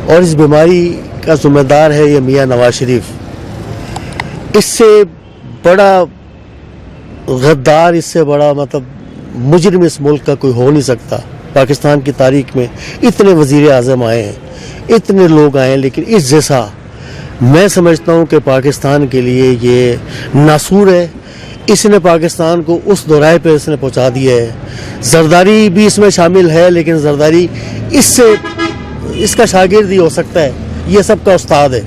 اور اس بیماری کا ذمہ دار ہے یہ میاں نواز شریف. اس سے بڑا غدار، اس سے بڑا مجرم اس ملک کا کوئی ہو نہیں سکتا. پاکستان کی تاریخ میں اتنے وزیر اعظم آئے ہیں، اتنے لوگ آئے ہیں، لیکن اس جیسا میں سمجھتا ہوں کہ پاکستان کے لیے یہ ناسور ہے. اس نے پاکستان کو اس دورائے پہ اس نے پہنچا دیا ہے. زرداری بھی اس میں شامل ہے، لیکن زرداری اس کا شاگرد ہی ہو سکتا ہے، یہ سب کا استاد ہے.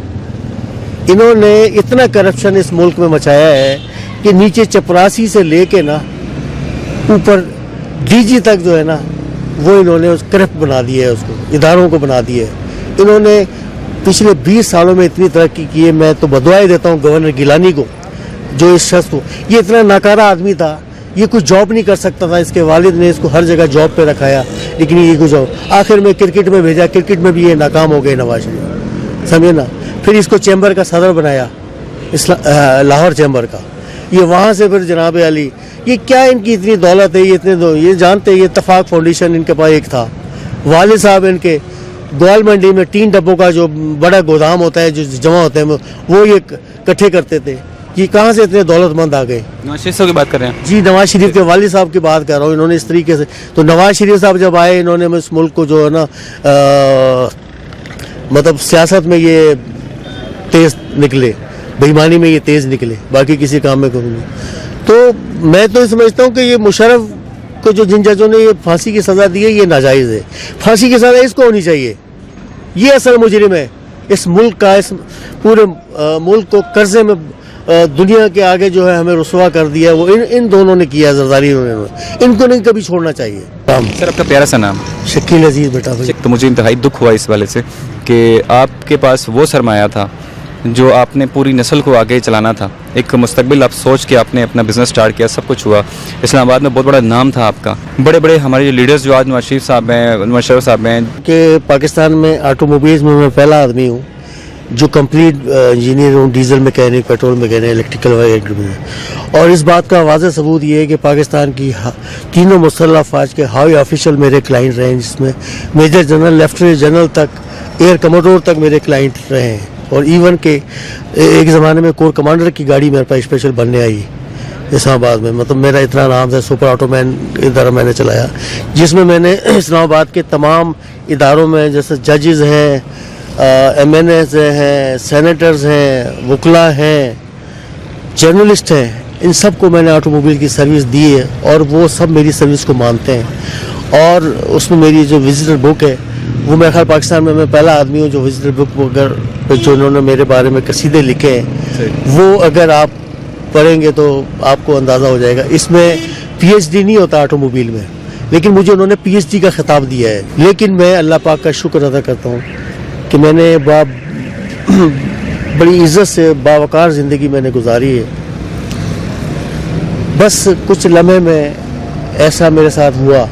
انہوں نے اتنا کرپشن اس ملک میں مچایا ہے کہ نیچے چپراسی سے لے کے اوپر ڈی جی تک جو ہے وہ انہوں نے کرپٹ بنا دیا ہے، اس کو اداروں کو بنا دیا ہے. انہوں نے پچھلے 20 سالوں میں اتنی ترقی کی ہے. میں تو بدوائے دیتا ہوں گورنر گیلانی کو، جو اس شخص کو، یہ اتنا ناکارہ آدمی تھا، یہ کچھ جاب نہیں کر سکتا تھا. اس کے والد نے اس کو ہر جگہ جاب پہ رکھایا، لیکن یہ کچھ آخر میں کرکٹ میں بھیجا. کرکٹ میں بھی یہ ناکام ہو گئے نواز شریف، سمجھے نا. پھر اس کو چیمبر کا صدر بنایا، لاہور چیمبر کا. یہ وہاں سے پھر جناب علی، یہ کیا ان کی اتنی دولت ہے، یہ جانتے ہیں. یہ اتفاق فاؤنڈیشن ان کے پاس ایک تھا. والد صاحب ان کے گوال منڈی میں 3 ڈبوں کا جو بڑا گودام ہوتا ہے، جو جمع ہوتے ہیں، وہ یہ اکٹھے کرتے تھے. یہ کہاں سے اتنے دولت مند آ گئے؟ نواز شریف صاحب کی بات کر رہے ہیں جی، نواز شریف کے والد صاحب کی بات کر رہا ہوں. انہوں نے اس طریقے سے، تو نواز شریف صاحب جب آئے، انہوں نے اس ملک کو جو ہے سیاست میں یہ تیز نکلے، بےایمانی میں یہ تیز نکلے، باقی کسی کام میں کوئی نہیں. تو میں تو سمجھتا ہوں کہ یہ مشرف کو جن ججوں نے یہ پھانسی کی سزا دی ہے، یہ ناجائز ہے. پھانسی کی سزا اس کو ہونی چاہیے. یہ اصل مجرم ہے اس ملک کا. اس پورے ملک کو قرضے میں دنیا کے آگے جو ہے ہمیں رسوا کر دیا. وہ ان دونوں نے کیا، زرداری ان کو نہیں کبھی چھوڑنا چاہیے. سر، آپ کا پیارا سا نام؟ شکیل عزیز بیٹا. تو مجھے انتہائی دکھ ہوا اس والے سے کہ آپ کے پاس وہ سرمایہ تھا جو آپ نے پوری نسل کو آگے چلانا تھا. ایک مستقبل آپ سوچ کے آپ نے اپنا بزنس سٹارٹ کیا، سب کچھ ہوا. اسلام آباد میں بہت بڑا نام تھا آپ کا. بڑے بڑے ہمارے جو لیڈرز جو آج نواز شریف صاحب ہیں، نواز شریف صاحب ہیں، کہ پاکستان میں آٹو موبائلز میں پہلا آدمی ہوں جو کمپلیٹ انجینئر ہوں، diesel mechanic, petrol mechanic, electrical میں. اور اس بات کا واضح ثبوت یہ ہے کہ پاکستان کی تینوں مسلح افواج کے ہائی آفیشل میرے کلائنٹ رہے ہیں، جس میں میجر جنرل، لیفٹیننٹ جنرل تک، ایئر کموڈور تک میرے کلائنٹ رہے ہیں. اور ایون کہ ایک زمانے میں کور کمانڈر کی گاڑی میرے پاس اسپیشل بننے آئی اسلام آباد میں. میرا اتنا نام تھا. سپر آٹو مین ادارہ میں نے چلایا، جس میں میں نے اسلام آباد کے تمام اداروں میں، جیسے ججز ہیں، ایم این ایز ہیں، سینیٹرز ہیں، وکلا ہیں، جرنلسٹ ہیں، ان سب کو میں نے آٹو موبائل کی سروس دی ہے. اور وہ سب میری سروس کو مانتے ہیں. اور اس میں میری جو وزٹر بک ہے، وہ میرے خیال پاکستان میں پہلا آدمی ہوں جو وزٹر بک جو انہوں نے میرے بارے میں قصیدے لکھے ہیں، وہ اگر آپ پڑھیں گے تو آپ کو اندازہ ہو جائے گا. اس میں پی ایچ ڈی نہیں ہوتا آٹو موبائل میں، لیکن مجھے انہوں نے پی ایچ ڈی کا خطاب دیا ہے. لیکن میں اللہ پاک کا شکر ادا کرتا ہوں کہ میں نے بڑی عزت سے باوقار زندگی میں نے گزاری ہے. بس کچھ لمحے میں ایسا میرے ساتھ ہوا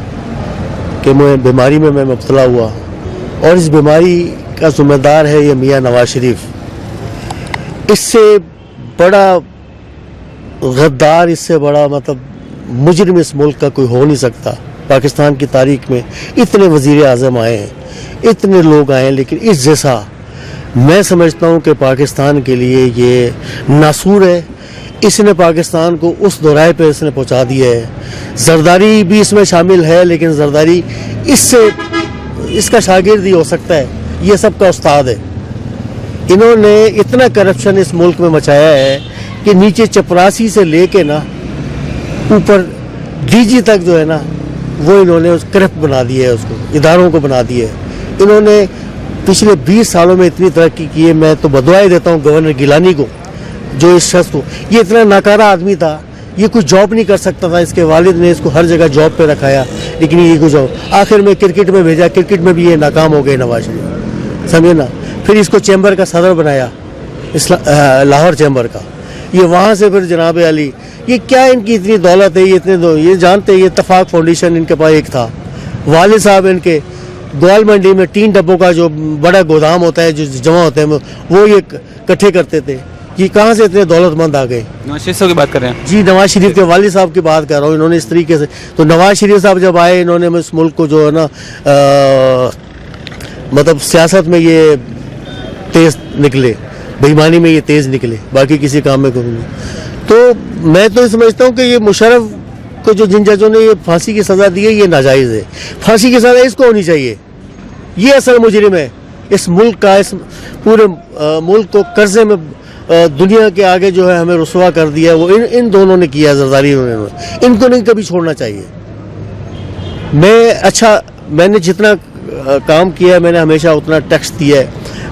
کہ میں بیماری میں مبتلا ہوا، اور اس بیماری کا ذمہ دار ہے یہ میاں نواز شریف. اس سے بڑا غدار، اس سے بڑا مجرم اس ملک کا کوئی ہو نہیں سکتا. پاکستان کی تاریخ میں اتنے وزیر اعظم آئے ہیں، اتنے لوگ آئے ہیں، لیکن اس جیسا میں سمجھتا ہوں کہ پاکستان کے لیے یہ ناسور ہے. اس نے پاکستان کو اس دورائے پہ اس نے پہنچا دیا ہے. زرداری بھی اس میں شامل ہے، لیکن زرداری اس کا شاگرد ہی ہو سکتا ہے، یہ سب کا استاد ہے. انہوں نے اتنا کرپشن اس ملک میں مچایا ہے کہ نیچے چپراسی سے لے کے اوپر ڈی جی تک جو ہے وہ انہوں نے کرپٹ بنا دیا ہے، اس کو اداروں کو بنا دیا ہے. انہوں نے پچھلے 20 سالوں میں اتنی ترقی کی ہے. میں تو بدوائے دیتا ہوں گورنر گیلانی کو، جو اس شخص کو، یہ اتنا ناکارہ آدمی تھا، یہ کچھ جاب نہیں کر سکتا تھا. اس کے والد نے اس کو ہر جگہ جاب پہ رکھایا، لیکن یہ کچھ آخر میں کرکٹ میں بھیجا. کرکٹ میں بھی یہ ناکام ہو گئے نواز شریف، سمجھے نا. پھر اس کو چیمبر کا صدر بنایا، لاہور چیمبر کا. یہ وہاں سے پھر جناب علی، یہ کیا ان کی اتنی دولت ہے. یہ جانتے ہیں. یہ اتفاق فاؤنڈیشن ان کے پاس ایک تھا. والد صاحب ان کے گوال منڈی میں 3 ڈبوں کا جو بڑا گودام ہوتا ہے، جو جمع ہوتے ہیں، وہ یہ اکٹھے کرتے تھے. یہ کہاں سے اتنے دولت مند آ گئے؟ نواز شریف صاحب کی بات کر رہے ہیں جی، نواز شریف کے والد صاحب کی بات کر رہا ہوں. انہوں نے اس طریقے سے، تو نواز شریف صاحب جب آئے، انہوں نے اس ملک کو جو ہے मतलब सियासत में ये तेज़ निकले, बेईमानी में ये तेज़ निकले, बाकी किसी काम में कोई नहीं। तो मैं तो समझता हूँ कि ये मुशर्रफ को जो जिन जजों ने ये फांसी की सज़ा दी है ये नाजायज़ है। फांसी की सज़ा इसको होनी चाहिए, ये असल मुजरिम है इस मुल्क का, इस पूरे मुल्क को कर्जे में दुनिया के आगे जो है हमें रुसवा कर दिया है, वो इन दोनों ने किया, जरदारी ने। इनको नहीं कभी छोड़ना चाहिए। मैंने जितना काम किया है, मैंने हमेशा उतना टैक्स दिया है,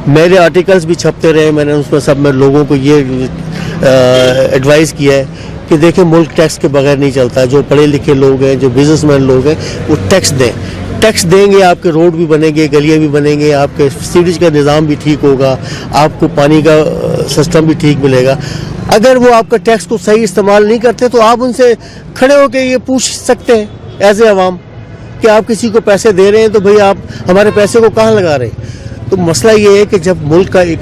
मेरे आर्टिकल्स भी छपते रहे, मैंने उसमें सब में लोगों को ये एडवाइस किया है कि देखें मुल्क टैक्स के बगैर नहीं चलता। जो पढ़े लिखे लोग हैं, जो बिजनेसमैन लोग हैं, वो टैक्स दें। टैक्स देंगे, आपके रोड भी बनेंगे, गलियाँ भी बनेंगे, आपके सीवरेज का निज़ाम भी ठीक होगा, आपको पानी का सिस्टम भी ठीक मिलेगा। अगर वो आपका टैक्स को सही इस्तेमाल नहीं करते तो आप उनसे खड़े होकर ये पूछ सकते हैं एज ए अवाम कि आप किसी को पैसे दे रहे हैं तो भाई आप हमारे पैसे को कहाँ लगा रहे हैं। तो मसला ये है कि जब मुल्क का एक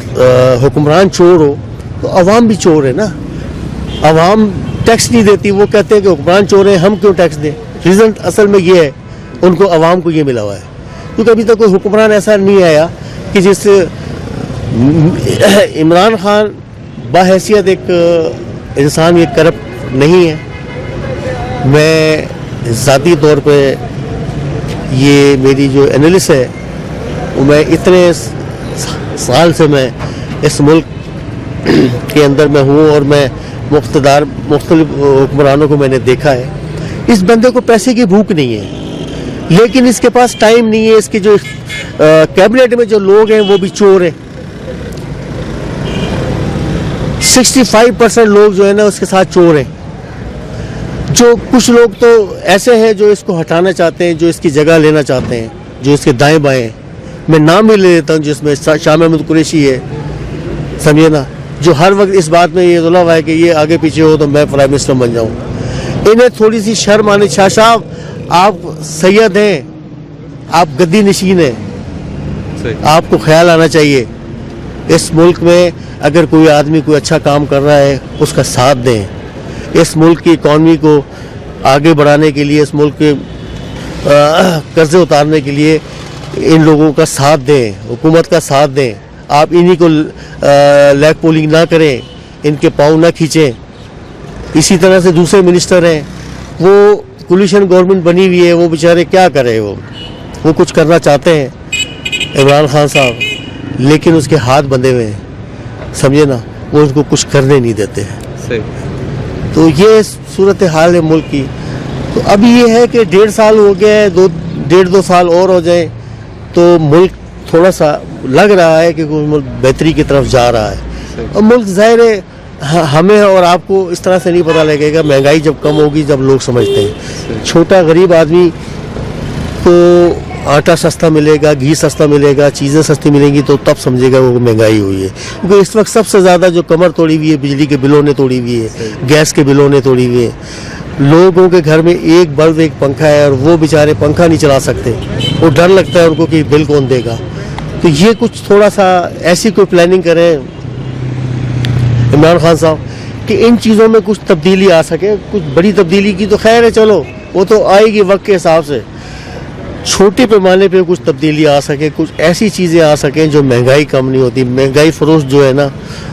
हुक्मरान चोर हो तो अवाम भी चोर है ना। अवाम टैक्स नहीं देती, वो कहते हैं कि हुक्मरान चोर है, हम क्यों टैक्स दें। रीज़न असल में ये है, उनको अवाम को ये मिला हुआ है, क्योंकि अभी तक कोई हुक्मरान ऐसा नहीं आया कि जिससे इमरान खान बाहैसियत एक इंसान ये करप्ट नहीं है। मैं ज़ाती तौर पे ये मेरी जो एनालिसिस है वो मैं इतने साल से मैं इस मुल्क के अंदर में हूँ और मैं मुख्तलिफ हुक्मरानों को मैंने देखा है। इस बंदे को पैसे की भूख नहीं है, लेकिन इसके पास टाइम नहीं है। इसके जो कैबिनेट में जो लोग हैं वो भी चोर हैं। 65% लोग जो है ना उसके साथ चोर हैं। जो कुछ लोग तो ऐसे हैं जो इसको हटाना चाहते हैं, जो इसकी जगह लेना चाहते हैं, जो इसके दाएं बाएं। मैं नाम भी ले लेता हूँ, जिसमें शाह महमूद कुरैशी है, समझिए ना, जो हर वक्त इस बात में ये दुला है कि ये आगे पीछे हो तो मैं प्राइम मिनिस्टर बन जाऊँ। इन्हें थोड़ी सी शर्म आनी। शाह साहब, आप सैयद हैं, आप गद्दी नशीन हैं, आपको ख्याल आना चाहिए। इस मुल्क में अगर कोई आदमी कोई अच्छा काम कर रहा है उसका साथ दें। इस मुल्क की इकॉनमी को आगे बढ़ाने के लिए, इस मुल्क के कर्जे उतारने के लिए इन लोगों का साथ दें, हुकूमत का साथ दें। आप इन्हीं को लैग पोलिंग ना करें, इनके पाँव ना खींचें। इसी तरह से दूसरे मिनिस्टर हैं, वो कोलिशन गवर्नमेंट बनी हुई है, वो बेचारे क्या करें, वो कुछ करना चाहते हैं इमरान खान साहब, लेकिन उसके हाथ बंधे हुए हैं, समझे ना, वो उनको कुछ करने नहीं देते हैं। सही। तो ये सूरत हाल है मुल्क की। तो अभी ये है कि 1.5 साल हो गया है, 1.5-2 साल और हो जाए तो मुल्क थोड़ा सा लग रहा है कि मुल्क बेहतरी की तरफ जा रहा है। और मुल्क ज़ाहिर है हमें और आपको इस तरह से नहीं पता लगेगा, महंगाई जब कम होगी जब लोग समझते हैं। छोटा गरीब आदमी को आटा सस्ता मिलेगा, घी सस्ता मिलेगा, चीज़ें सस्ती मिलेंगी तो तब समझेगा वो महंगाई हुई है। क्योंकि इस वक्त सबसे ज़्यादा जो कमर तोड़ी हुई है बिजली के बिलों ने तोड़ी हुई है, गैस के बिलों ने तोड़ी हुई है। लोगों के घर में एक बल्ब एक पंखा है और वो बेचारे पंखा नहीं चला सकते, वो डर लगता है उनको कि बिल कौन देगा। तो ये कुछ थोड़ा सा ऐसी कोई प्लानिंग करें इमरान खान साहब कि इन चीज़ों में कुछ तब्दीली आ सके। कुछ बड़ी तब्दीली की तो खैर है, चलो वो तो आएगी वक्त के हिसाब से। छोटे पैमाने पे कुछ तब्दीली आ सके, कुछ ऐसी चीज़ें आ सकें जो महंगाई कम नहीं होती। महंगाई फरोश जो है ना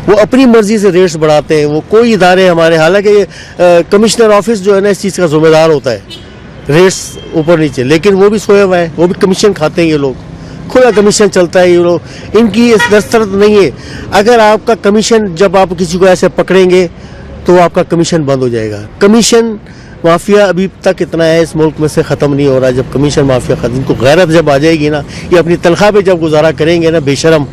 वो अपनी मर्ज़ी से रेट्स बढ़ाते हैं। वो कोई इदारे हमारे, हालांकि कमिश्नर ऑफिस जो है ना इस चीज़ का ज़िम्मेदार होता है, रेट्स ऊपर नीचे, लेकिन वो भी सोया हुआ है, वो भी कमीशन खाते हैं। ये लोग खुला कमीशन चलता है, ये लोग, इनकी दस्तरत नहीं है। अगर आपका कमीशन, जब आप किसी को ऐसे पकड़ेंगे तो आपका कमीशन बंद हो जाएगा। कमीशन माफिया अभी तक इतना है इस मुल्क में से ख़त्म नहीं हो रहा। जब कमीशन माफिया ख़त्म, इनको गैरत जब आ जाएगी ना, ये अपनी तनख्वाह पे जब गुजारा करेंगे ना बेशरम,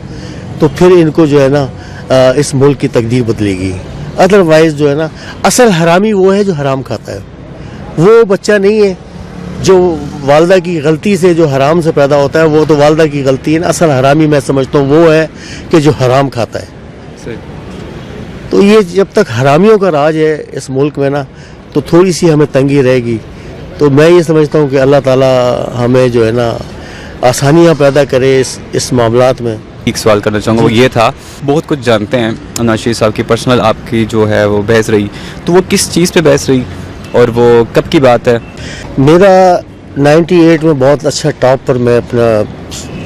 तो फिर इनको जो है ना इस मुल्क की तकदीर बदलेगी। अदरवाइज़ जो है ना, असल हरामी वो है जो हराम खाता है, वो बच्चा नहीं है जो वालदा की गलती से जो हराम से पैदा होता है। वो तो वालदा की गलती है ना। असल हरामी मैं समझता हूँ वो है कि जो हराम खाता है। सही। तो ये जब तक हरामियों का राज है इस मुल्क में ना, तो थोड़ी सी हमें तंगी रहेगी। तो मैं ये समझता हूँ कि अल्लाह ताला हमें जो है ना आसानियाँ पैदा करे इस मामलात में। एक सवाल करना चाहूँगा, वो ये था, बहुत कुछ जानते हैं नवाज शरीफ साहब की पर्सनल आपकी जो है वो बहस रही, तो वो किस चीज़ पे बहस रही और वो कब की बात है? मेरा 98 में बहुत अच्छा टॉप पर मैं अपना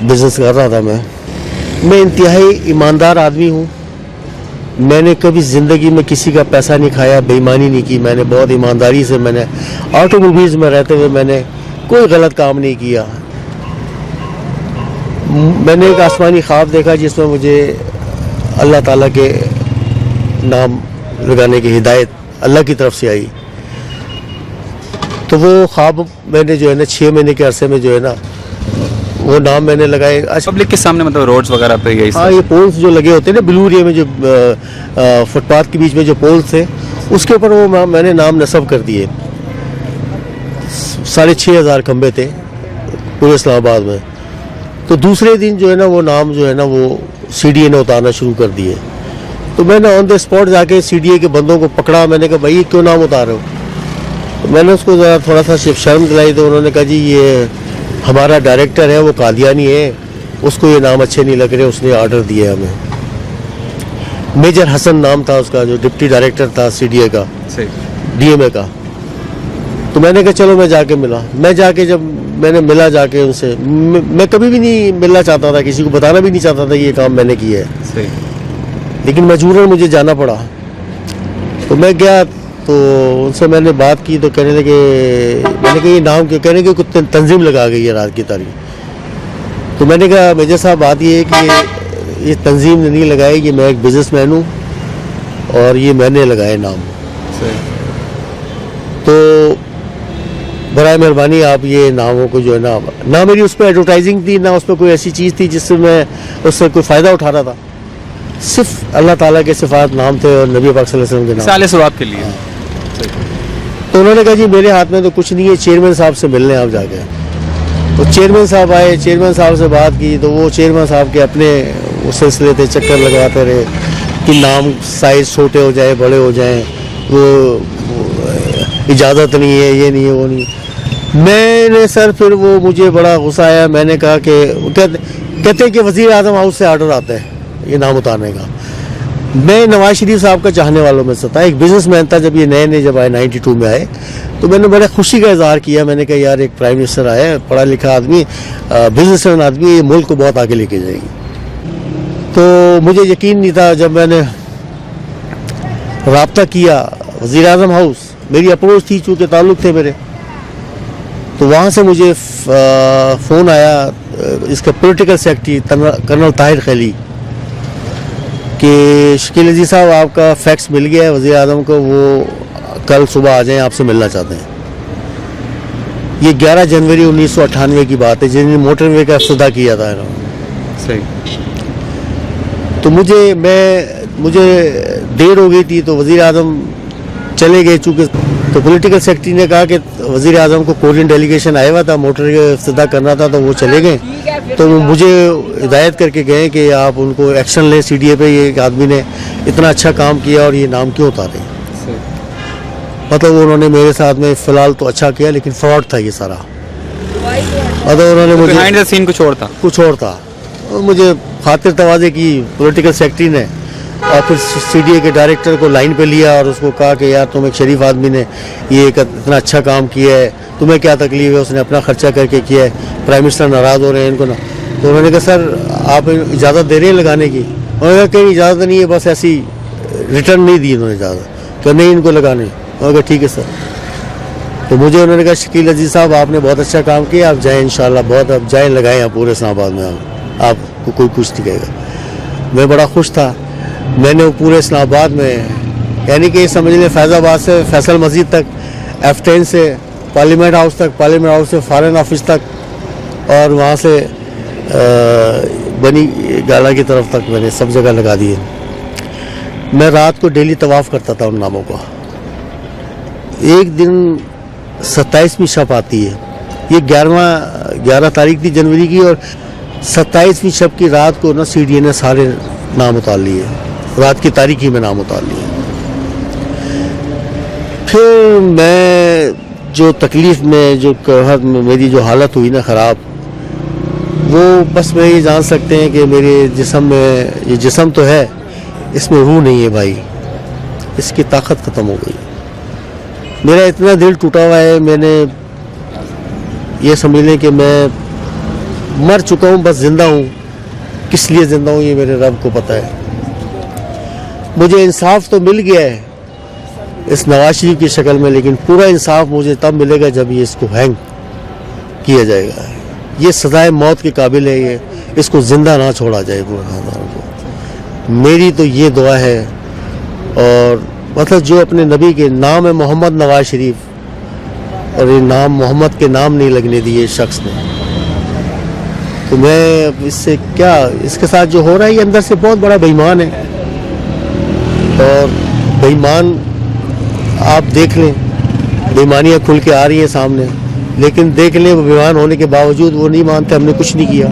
बिज़नेस कर रहा था मैं इंतहाई ईमानदार आदमी हूँ. मैंने कभी ज़िंदगी में किसी का पैसा नहीं खाया, बेईमानी नहीं की. मैंने बहुत ईमानदारी से, मैंने ऑटोमोबाइल्स में रहते हुए मैंने कोई गलत काम नहीं किया. मैंने एक आसमानी ख्वाब देखा जिसमें मुझे अल्लाह ताला के नाम लगाने की हिदायत अल्लाह की तरफ से आई. तो वो ख्वाब मैंने जो है ना 6 महीने के अरसे में जो है ना वो नाम मैंने लगाए. अच्छा, पब्लिक के सामने मतलब रोड्स वगैरह पे यही हाँ, ये पोल्स जो लगे होते हैं ना ब्लू एरिया में, जो फुटपाथ के बीच में जो पोल्स थे, उसके ऊपर वो मैंने नाम नस्ब कर दिए. 6,500 खंबे थे पूरे इस्लामाबाद में. तो दूसरे दिन जो है ना वो नाम जो है ना वो CDA ने उतारना शुरू कर दिए. तो मैंने ऑन द स्पॉट जाके CDA के बंदों को पकड़ा. मैंने कहा भाई क्यों नाम उतार रहे हो? तो मैंने उसको ज़रा थोड़ा सा शर्म दिलाई. तो उन्होंने कहा जी ये हमारा डायरेक्टर है, वो कादियानी है, उसको ये नाम अच्छे नहीं लग रहे, उसने आर्डर दिया हमें. मेजर हसन नाम था उसका, जो डिप्टी डायरेक्टर था CDA का, DMA का. तो मैंने कहा चलो मैं जाके मिला. मैं जाके जब मैंने मिला जाके उनसे, मैं कभी भी नहीं मिलना चाहता था, किसी को बताना भी नहीं चाहता था ये काम मैंने किया है, लेकिन मजबूरन मुझे जाना पड़ा. तो मैं गया तो उनसे मैंने बात की. तो कहने लगे, मैंने कहा ये नाम क्यों? कहने के कुछ तंजीम लगा गई है रात की तारीख. तो मैंने कहा मेजर साहब बात ये है कि ये तंजीम नहीं लगाई, ये मैं एक बिजनेसमैन हूँ और ये मैंने लगाए नाम. तो बराए मेहरबानी आप ये नामों को जो है ना मेरी उस पर एडवर्टाइजिंग थी, ना उस पर कोई ऐसी चीज़ थी जिससे मैं उससे कोई फ़ायदा उठा रहा था. सिर्फ अल्लाह ताला के सिफात नाम थे और नबी पाक सल्लल्लाहु अलैहि वसल्लम के नाम. साले शुरुआत के लिए. तो उन्होंने कहा जी मेरे हाथ में तो कुछ नहीं है, चेयरमैन साहब से मिलने आप जाके. तो चेयरमैन साहब आए, चेयरमैन साहब से बात की. तो वो चेयरमैन साहब के अपने वो सिलसिले थे, चक्कर लगाते रहे कि नाम साइज़ छोटे हो जाए, बड़े हो जाएं, वो इजाज़त नहीं है, ये नहीं है, वो नहीं. मैंने सर फिर वो मुझे बड़ा गुस्सा आया. मैंने कहा कि कहते कि वज़ीर आज़म हाउस से आर्डर आता है ये नाम उतारने का. मैं नवाज शरीफ साहब का चाहने वालों में से था, एक बिजनेसमैन था. जब ये नए जब आए 92 में आए तो मैंने बड़े खुशी का इजहार किया. मैंने कहा यार एक प्राइम मिनिस्टर आया, पढ़ा लिखा आदमी, बिजनेसमैन आदमी, ये मुल्क को बहुत आगे लेके जाएगी. तो मुझे यकीन नहीं था. जब मैंने रब्ता किया वज़ीर आज़म हाउस, मेरी अप्रोच थी, चूँकि ताल्लुक़ थे मेरे, तो वहाँ से मुझे फ़ोन आया इसका पॉलिटिकल सेक्रेटरी कर्नल ताहिर खैली कि शकील अजीज़ साहब आपका फैक्स मिल गया है वज़ीर आज़म को, वो कल सुबह आ जाएं, आपसे मिलना चाहते हैं. ये 11 जनवरी 1998 की बात है, जिन्होंने मोटरवे का इफ्तिताह किया था. सही. तो मुझे देर हो गई थी, तो वज़ीर आज़म चले गए. चूँकि तो पॉलिटिकल सेक्रेटरी ने कहा कि वज़ीर आज़म को कोरियन डेलीगेशन आया हुआ था, मोटर का इफ्तिताह करना था, तो वो चले गए. तो मुझे हिदायत करके गए कि आप उनको एक्शन लें CDA पे, ये एक आदमी ने इतना अच्छा काम किया और ये नाम क्यों उतारे. मतलब उन्होंने मेरे साथ में फ़िलहाल तो अच्छा किया, लेकिन फ्रॉड था ये सारा. मतलब उन्होंने मुझे बिहाइंड द सीन कुछ और था. और मुझे खातिर तवाज़े की पॉलिटिकल सेक्रेटरी ने, और फिर CDA के डायरेक्टर को लाइन पे लिया और उसको कहा कि यार तुम एक शरीफ आदमी ने ये इतना अच्छा काम किया है, तुम्हें क्या तकलीफ है? उसने अपना खर्चा करके किया है, प्राइम मिनिस्टर नाराज़ हो रहे हैं इनको ना. तो उन्होंने कहा सर आप इजाज़त दे रहे हैं लगाने की? उन्होंने कहा कहीं इजाज़त नहीं है, बस ऐसी रिटर्न नहीं दी उन्होंने इजाज़त, तो नहीं इनको लगाने. उन्होंने कहा ठीक है सर. तो मुझे उन्होंने कहा शकील अजीज़ साहब आपने बहुत अच्छा काम किया, आप जाएँ इंशाल्लाह, बहुत आप जाएँ लगाएँ आप पूरे इस्लामाबाद में, आपको कोई कुछ नहीं कहेगा. मैं बड़ा खुश था. मैंने वो पूरे इस्लामाबाद में, यानी कि समझ लें फैज़ाबाद से फैसल मस्जिद तक, F10 से पार्लियामेंट हाउस तक, पार्लियामेंट हाउस से फॉरेन ऑफिस तक, और वहाँ से बनी गाला की तरफ तक मैंने सब जगह लगा दिए. मैं रात को डेली तवाफ़ करता था उन नामों का. एक दिन 27वीं शब आती है, ये 11 तारीख थी जनवरी की, और 27वीं शब की रात को ना CDA ने सारे नाम उतार लिए, रात की तारीख ही में नाम उतार लिए. फिर मैं जो तकलीफ़ में जो मेरी जो हालत हुई ना ख़राब, वो बस मैं ये जान सकते हैं कि मेरे जिस्म में, ये जिस्म तो है, इसमें रूह नहीं है भाई, इसकी ताकत ख़त्म हो गई. मेरा इतना दिल टूटा हुआ है. मैंने ये समझ लें कि मैं मर चुका हूँ, बस जिंदा हूँ। किस लिए जिंदा हूँ ये मेरे रब को पता है। मुझे इंसाफ तो मिल गया है इस नवाज शरीफ की शक्ल में, लेकिन पूरा इंसाफ मुझे तब मिलेगा जब ये इसको हैंग किया जाएगा। ये सजाए मौत के काबिल है, ये इसको जिंदा ना छोड़ा जाए पूरे खानदान को। मेरी तो ये दुआ है। और मतलब जो अपने नबी के नाम है मोहम्मद नवाज शरीफ, और ये नाम मोहम्मद के नाम नहीं लगने दिए इस शख्स ने, तो मैं अब इससे क्या, इसके साथ जो हो रहा है ये अंदर से बहुत बड़ा बेईमान है। और बेईमान आप देख लें, बेईमानियाँ खुल के आ रही हैं सामने, लेकिन देख लें वो बेईमान होने के बावजूद वो नहीं मानते हमने कुछ नहीं किया।